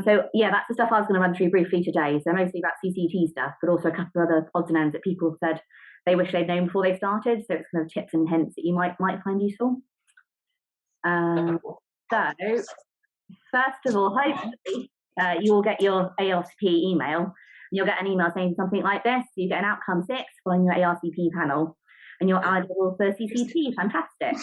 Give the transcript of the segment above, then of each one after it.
So yeah, that's the stuff I was going to run through briefly today. So mostly about CCT stuff, but also a couple of other odds and ends that people have said they wish they'd known before they started. So it's kind of tips and hints that you might find useful. So first of all, hopefully you will get your ARCP email. You'll get an email saying something like this: you get an outcome 6 following your ARCP panel, and you're eligible for CCT. Fantastic.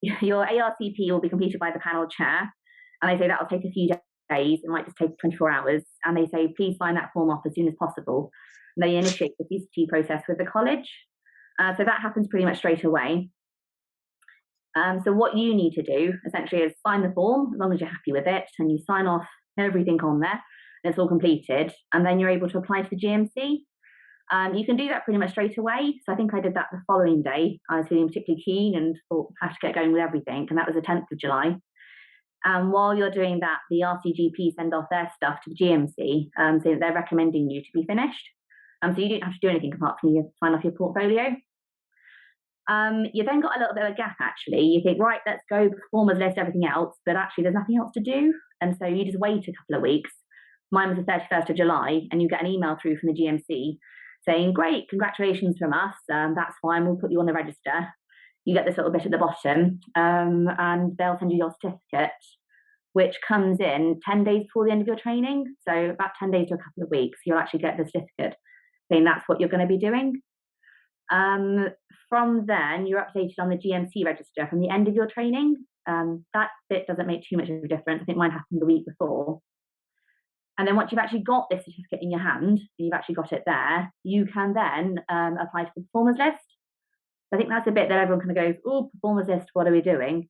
Your ARCP will be completed by the panel chair, and they say that will take a few days. It might just take 24 hours, and they say please sign that form off as soon as possible. And they initiate the CCT process with the college. So that happens pretty much straight away. So what you need to do essentially is sign the form as long as you're happy with it, and you sign off everything on there, and it's all completed, and then you're able to apply to the GMC. You can do that pretty much straight away. So I think I did that the following day. I was feeling particularly keen and thought I have to get going with everything, and that was the 10th of July. And while you're doing that, the RCGP send off their stuff to the GMC, saying that they're recommending you to be finished. So you don't have to do anything apart from you sign off your portfolio. You then got a little bit of a gap, actually. You think, right, let's go, performers list, everything else, but actually there's nothing else to do. And so you just wait a couple of weeks. Mine was the 31st of July, and you get an email through from the GMC saying, great, congratulations from us. That's fine, we'll put you on the register. You get this little bit at the bottom, and they'll send you your certificate, which comes in 10 days before the end of your training. So about 10 days to a couple of weeks, you'll actually get the certificate saying that's what you're going to be doing. From then, you're updated on the GMC register from the end of your training. That bit doesn't make too much of a difference. I think mine happened the week before. And then once you've actually got this certificate in your hand, and you've actually got it there, you can then apply to the performers list. I think that's a bit that everyone kind of goes, oh, performers list, what are we doing?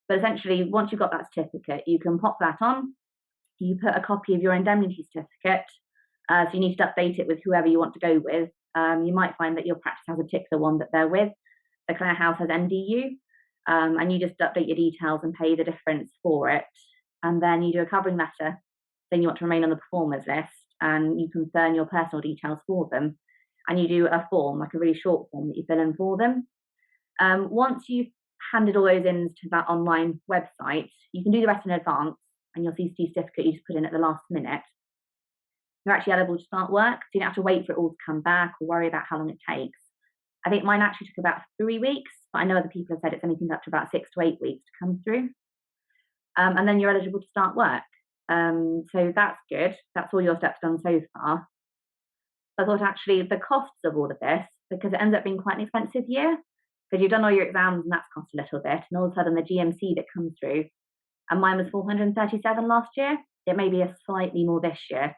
But essentially, once you've got that certificate, you can pop that on. You put a copy of your indemnity certificate. So you need to update it with whoever you want to go with. You might find that your practice has a particular one that they're with. The Clare House has NDU. And you just update your details and pay the difference for it. And then you do a covering letter saying you want to remain on the performers list, and you confirm your personal details for them. And you do a form, like a really short form that you fill in for them. Once you've handed all those in to that online website, you can do the rest in advance, and your CCT certificate you just put in at the last minute. You're actually eligible to start work, so you don't have to wait for it all to come back or worry about how long it takes. I think mine actually took about 3 weeks, but I know other people have said it's anything up to about 6 to 8 weeks to come through. And then you're eligible to start work. So that's good. That's all your steps done so far. I thought actually the costs of all of this, because it ends up being quite an expensive year, because you've done all your exams and that's cost a little bit, and all of a sudden the GMC that comes through, and mine was 437 last year. It may be a slightly more this year.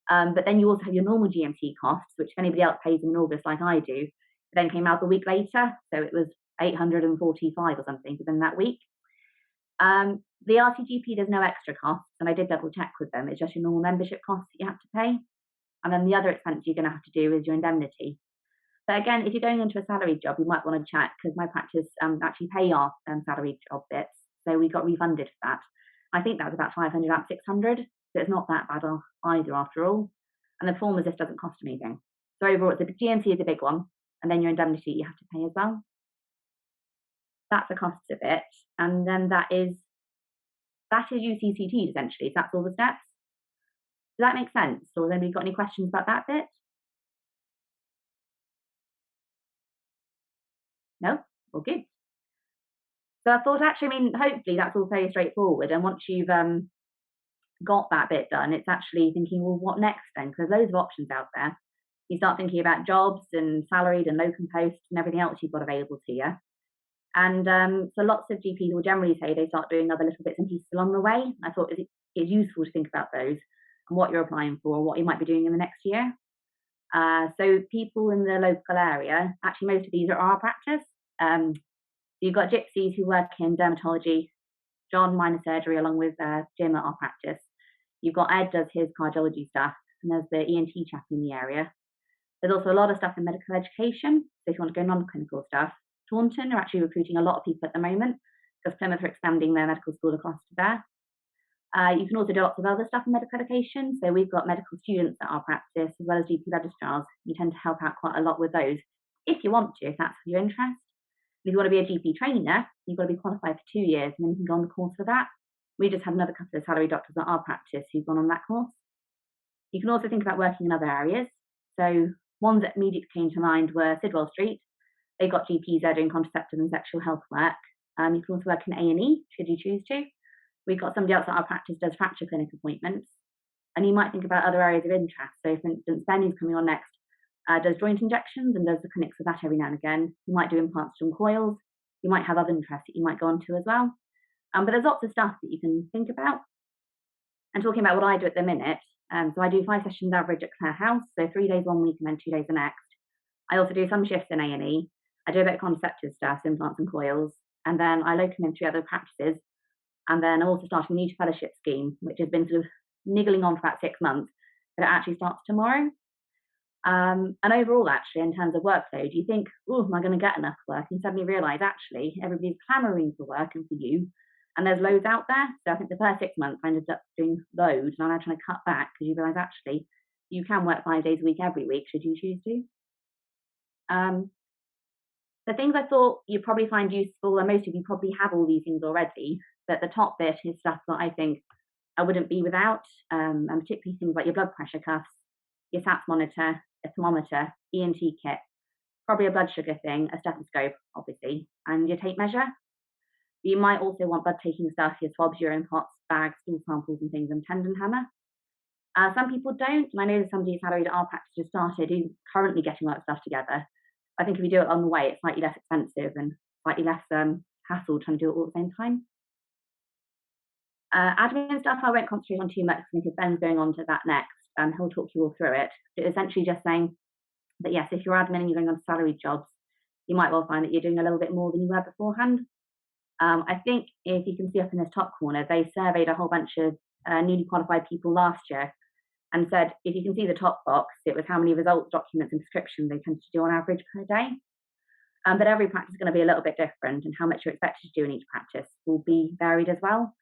But then you also have your normal GMC costs, which if anybody else pays them in August like I do, it then came out the week later. So it was 845 or something within that week. The RCGP, there's no extra costs, and I did double check with them. It's just your normal membership costs that you have to pay. And then the other expense you're going to have to do is your indemnity. But again, if you're going into a salaried job, you might want to check, because my practice actually pay our salaried job bits. So we got refunded for that. I think that was about 500 out of 600. So it's not that bad either after all. And the performers list doesn't cost anything. So overall, the GMC is a big one. And then your indemnity you have to pay as well. That's the costs of it. And then that is UCCT essentially. So that's all the steps. Does that make sense? Or has anybody got any questions about that bit? No? All good. So I thought actually, hopefully that's all very straightforward. And once you've got that bit done, it's actually thinking, well, what next then? Because there's loads of options out there. You start thinking about jobs and salaried and locum posts and everything else you've got available to you. And so lots of GPs will generally say they start doing other little bits and pieces along the way. I thought it's useful to think about those and what you're applying for and what you might be doing in the next year. So people in the local area, actually most of these are our practice. You've got gypsies who work in dermatology, John minor surgery along with Jim at our practice. You've got Ed does his cardiology stuff, and there's the ENT chap in the area. There's also a lot of stuff in medical education. So if you want to go non-clinical stuff, Taunton are actually recruiting a lot of people at the moment because Plymouth are expanding their medical school across to there. You can also do lots of other stuff in medical education. So we've got medical students at our practice as well as GP registrars. You tend to help out quite a lot with those if you want to, if that's of your interest. If you want to be a GP trainer, you've got to be qualified for 2 years and then you can go on the course for that. We just had another couple of salary doctors at our practice who've gone on that course. You can also think about working in other areas. So ones that immediately came to mind were Sidwell Street. They've got GPs there doing contraceptive and sexual health work. You can also work in A&E, should you choose to. We've got somebody else at our practice does fracture clinic appointments. And you might think about other areas of interest. So for instance, Ben, who's coming on next, does joint injections and does the clinics for that every now and again. You might do implants and coils. You might have other interests that you might go on to as well. But there's lots of stuff that you can think about. And talking about what I do at the minute, so I do 5 sessions average at Clare House, so 3 days one week and then 2 days the next. I also do some shifts in A&E. I do a bit of contraceptive stuff, implants and coils, and then I locum in 3 other practices. And then I'm also starting a new fellowship scheme, which has been sort of niggling on for about 6 months, but it actually starts tomorrow. And overall, actually, in terms of workload, you think, oh, am I going to get enough work? And you suddenly realise, actually, everybody's clamouring for work and for you, and there's loads out there. So I think the first 6 months I ended up doing loads, and I'm now trying to cut back because you realise, actually, you can work 5 days a week every week, should you choose to. The things I thought you'd probably find useful, and most of you probably have all these things already, but the top bit is stuff that I think I wouldn't be without, and particularly things like your blood pressure cuffs, your SATS monitor, a thermometer, ENT kit, probably a blood sugar thing, a stethoscope, obviously, and your tape measure. You might also want blood taking stuff, your swabs, urine pots, bags, stool samples and things, and tendon hammer. Some people don't, and I know there's somebody who's salaried at our practice just started who's currently getting all that stuff together. I think if you do it on the way, it's slightly less expensive and slightly less hassle trying to do it all at the same time. Admin stuff I won't concentrate on too much because Ben's going on to that next, and he'll talk you all through it. But essentially just saying that yes, if you're admin and you're going on salaried jobs, you might well find that you're doing a little bit more than you were beforehand. I think if you can see up in this top corner, they surveyed a whole bunch of newly qualified people last year and said, if you can see the top box, it was how many results, documents and prescriptions they tend to do on average per day. But every practice is going to be a little bit different, and how much you're expected to do in each practice will be varied as well.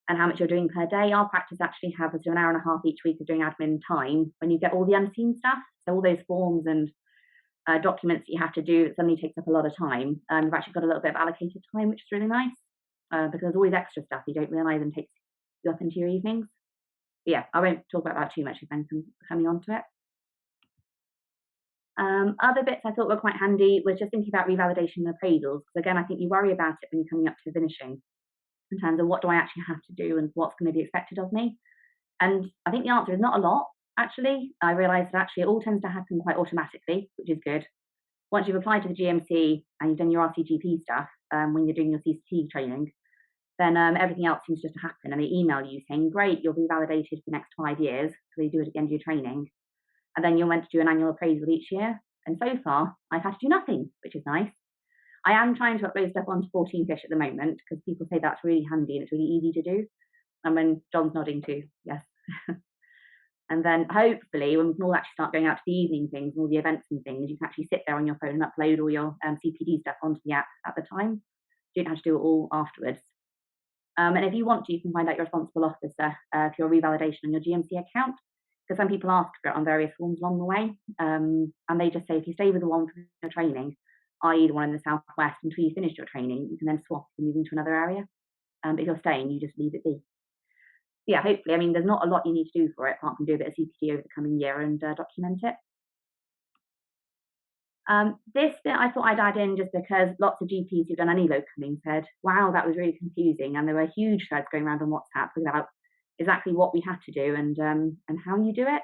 And how much you're doing per day. Our practice actually has us do an hour and a half each week of doing admin time when you get all the unseen stuff. So all those forms and documents that you have to do, it suddenly takes up a lot of time. We've actually got a little bit of allocated time, which is really nice, because there's always extra stuff you don't realise and takes you up into your evenings. But yeah, I won't talk about that too much if I'm coming on to it. Other bits I thought were quite handy was just thinking about revalidation and appraisals, because again, I think you worry about it when you're coming up to finishing in terms of what do I actually have to do and what's going to be expected of me. And I think the answer is not a lot, actually. I realised that actually it all tends to happen quite automatically, which is good. Once you've applied to the GMC and you've done your RCGP stuff, when you're doing your CCT training, then everything else seems just to happen, and they email you saying, great, you'll be validated for the next 5 years, so they do it at the end of your training. And then you're meant to do an annual appraisal each year. And so far, I've had to do nothing, which is nice. I am trying to upload stuff onto 14 Fish at the moment because people say that's really handy and it's really easy to do. And when John's nodding too, yes. And then hopefully when we can all actually start going out to the evening things and all the events and things, you can actually sit there on your phone and upload all your CPD stuff onto the app at the time. You don't have to do it all afterwards. And if you want to, you can find out your responsible officer for your revalidation on your GMC account, because some people ask for it on various forms along the way. And they just say if you stay with the one for your training, i.e. the one in the southwest, until you finish your training, you can then swap and move into another area. But if you're staying, you just leave it be. Yeah, hopefully, I mean, there's not a lot you need to do for it, apart from do a bit of CPD over the coming year and document it. This bit I thought I'd add in just because lots of GPs who've done any locuming said, wow, that was really confusing. And there were huge threads going around on WhatsApp about exactly what we had to do and how you do it.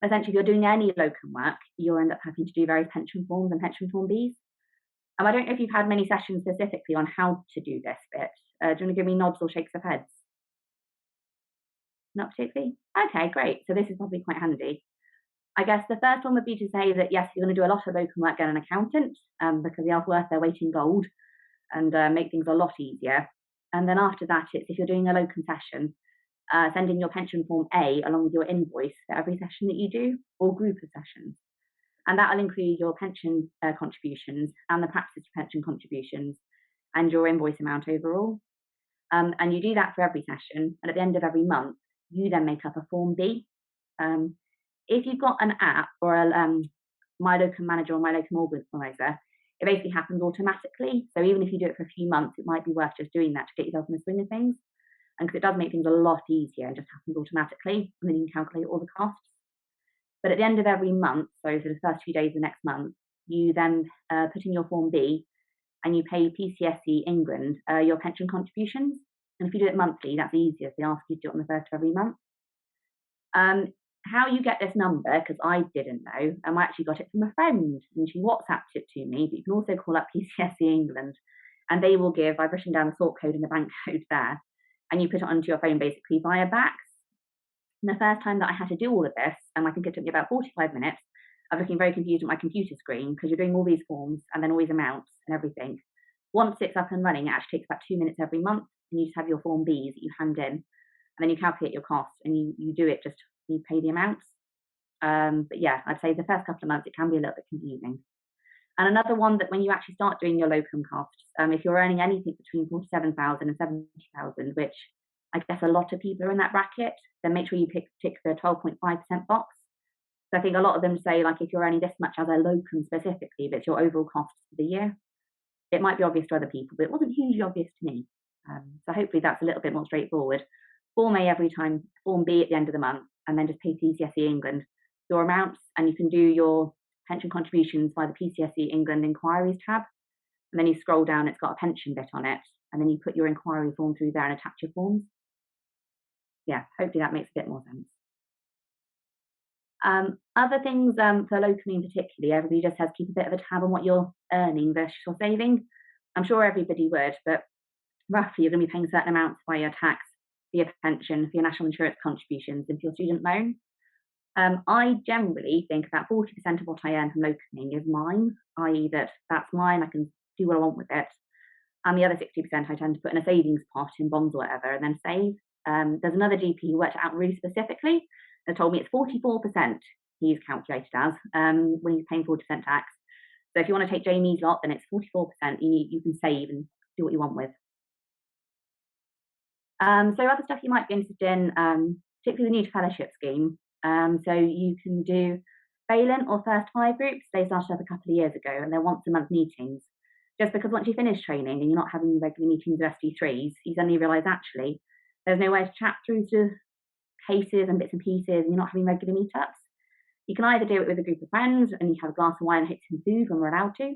Essentially, if you're doing any locum work, you'll end up having to do various pension forms and pension form Bs. I don't know if you've had many sessions specifically on how to do this bit. Do you want to give me nods or shakes of heads? Not particularly? Okay, great. So this is probably quite handy. I guess the first one would be to say that, yes, you're going to do a lot of locum work, get an accountant, because they are worth their weight in gold and make things a lot easier. And then after that, it's if you're doing a locum session, send in your pension form A along with your invoice for every session that you do, or group of sessions. And that will include your pension contributions and the practice pension contributions and your invoice amount overall. And you do that for every session. And at the end of every month, you then make up a form B. If you've got an app or a My Locum Manager or My Locum Organizer, it basically happens automatically. So even if you do it for a few months, it might be worth just doing that to get yourself in the swing of things. And because it does make things a lot easier and just happens automatically, and then you can calculate all the costs. But at the end of every month, so for the first few days of the next month, you then put in your Form B and you pay PCSE England your pension contributions. And if you do it monthly, that's easier. They ask you to do it on the first of every month. How you get this number, because I didn't know, I actually got it from a friend, and she WhatsApped it to me, but you can also call up PCSE England, and they will give, I've written down the sort code and the bank code there, and you put it onto your phone basically via BACS. And the first time that I had to do all of this, I think it took me about 45 minutes, I was looking very confused at my computer screen, because you're doing all these forms, and then all these amounts and everything. Once it's up and running, it actually takes about 2 minutes every month, and you just have your Form Bs that you hand in, and then you calculate your costs, and you do it just, you pay the amounts. But yeah, I'd say the first couple of months, it can be a little bit confusing. And another one, that when you actually start doing your locum costs, if you're earning anything between 47,000 and 70,000, which I guess a lot of people are in that bracket, then make sure you tick the 12.5% box. So I think a lot of them say, like, if you're earning this much as a locum specifically, but it's your overall costs for the year, it might be obvious to other people, but it wasn't hugely obvious to me. So hopefully that's a little bit more straightforward. Form A every time, Form B at the end of the month, and then just pay PCSE England your amounts, and you can do your pension contributions by the PCSE England inquiries tab, and then you scroll down, it's got a pension bit on it, and then you put your inquiry form through there and attach your forms. Yeah, hopefully that makes a bit more sense. Other things for locoming particularly, everybody just has to keep a bit of a tab on what you're earning versus your saving. I'm sure everybody would, but roughly you're going to be paying certain amounts for your tax, for your pension, for your national insurance contributions, and for your student loan. I generally think about 40% of what I earn from locoming is mine, i.e. that's mine, I can do what I want with it. And the other 60% I tend to put in a savings pot in bonds or whatever and then save. There's another GP who worked it out really specifically and told me it's 44% he's calculated as when he's paying 40% tax. So if you want to take Jamie's lot, then it's 44% you can save and do what you want with. So other stuff you might be interested in, particularly the new to fellowship scheme. So you can do Valent or First 5 groups. They started up a couple of years ago, and they're once a month meetings. Just because once you finish training and you're not having regular meetings with ST3s, you suddenly realise actually there's nowhere to chat through to cases and bits and pieces, and you're not having regular meetups. You can either do it with a group of friends and you have a glass of wine and hit some food when we're allowed to,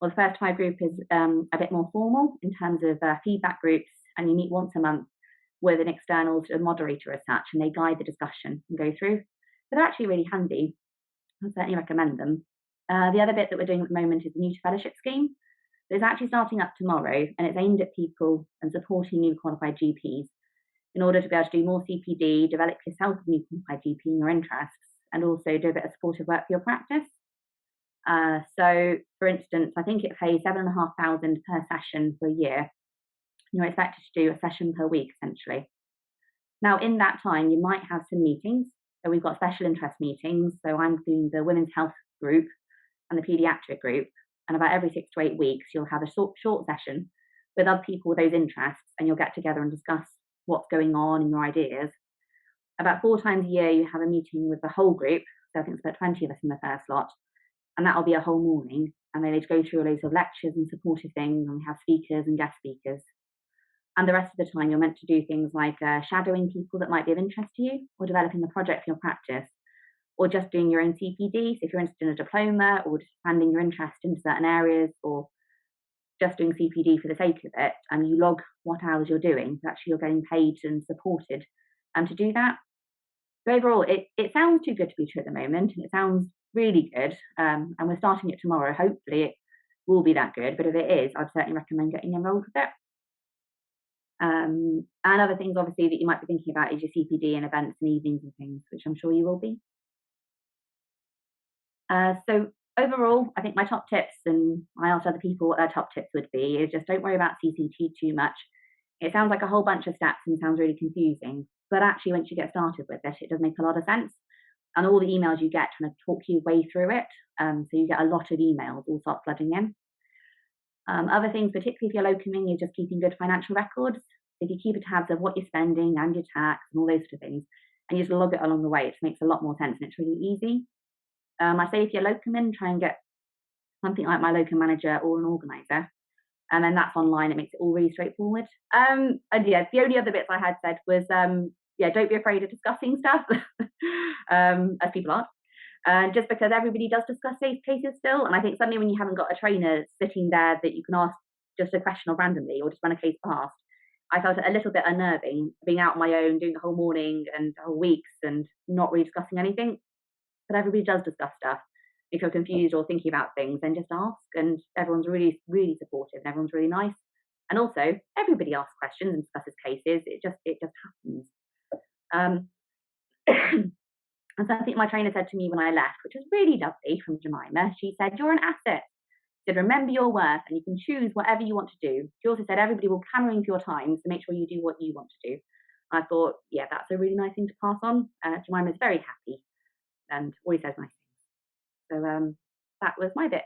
or the First 5 group is a bit more formal in terms of feedback groups, and you meet once a month with an external moderator as such, and they guide the discussion and go through. So they're actually really handy. I certainly recommend them. The other bit that we're doing at the moment is the new to fellowship scheme. It's actually starting up tomorrow, and it's aimed at people and supporting new qualified GPs in order to be able to do more CPD, develop yourself as a new qualified GP in your interests, and also do a bit of supportive work for your practice. So, for instance, I think it pays £7,500 per session for a year. You're expected to do a session per week, essentially. Now, in that time, you might have some meetings. So we've got special interest meetings. So I'm doing the women's health group and the paediatric group. And about every 6 to 8 weeks, you'll have a short session with other people with those interests, and you'll get together and discuss what's going on and your ideas. About 4 times a year, you have a meeting with the whole group. So I think it's about 20 of us in the first lot. And that'll be a whole morning. And then they go through loads of lectures and supportive things, and we have speakers and guest speakers. And the rest of the time, you're meant to do things like shadowing people that might be of interest to you, or developing a project for your practice, or just doing your own CPD. So if you're interested in a diploma, or just expanding your interest into certain areas, or just doing CPD for the sake of it, and you log what hours you're doing, so actually you're getting paid and supported to do that. So overall, it sounds too good to be true at the moment, and it sounds really good. And we're starting it tomorrow. Hopefully it will be that good, but if it is, I'd certainly recommend getting enrolled with it. And other things, obviously, that you might be thinking about is your CPD and events and evenings and things, which I'm sure you will be. So overall, I think my top tips, and I asked other people what their top tips would be, is just don't worry about CCT too much. It sounds like a whole bunch of stats and sounds really confusing, but actually once you get started with it, it does make a lot of sense. And all the emails you get trying to talk your way through it, so you get a lot of emails all start flooding in. Other things, particularly if you're locuming, is just keeping good financial records. If you keep a tabs of what you're spending and your tax and all those sort of things, and you just log it along the way, it makes a lot more sense and it's really easy. I say if you're locuming, try and get something like my local manager or an organizer. And then that's online. It makes it all really straightforward. And yeah, the only other bits I had said was, yeah, don't be afraid of discussing stuff, as people aren't. Just because everybody does discuss safe cases still. And I think suddenly when you haven't got a trainer sitting there that you can ask just a question of randomly or just run a case past, I felt it a little bit unnerving being out on my own, doing the whole morning and whole weeks and not really discussing anything. But everybody does discuss stuff. If you're confused or thinking about things, then just ask. And everyone's really, really supportive and everyone's really nice. And also, everybody asks questions and discusses cases. It just happens. And something my trainer said to me when I left, which was really lovely from Jemima, she said, "You're an asset." She said, "Remember your worth and you can choose whatever you want to do." She also said, "Everybody will clamour for your time, so make sure you do what you want to do." I thought, yeah, that's a really nice thing to pass on. Jemima's very happy and always says nice things. So that was my bit.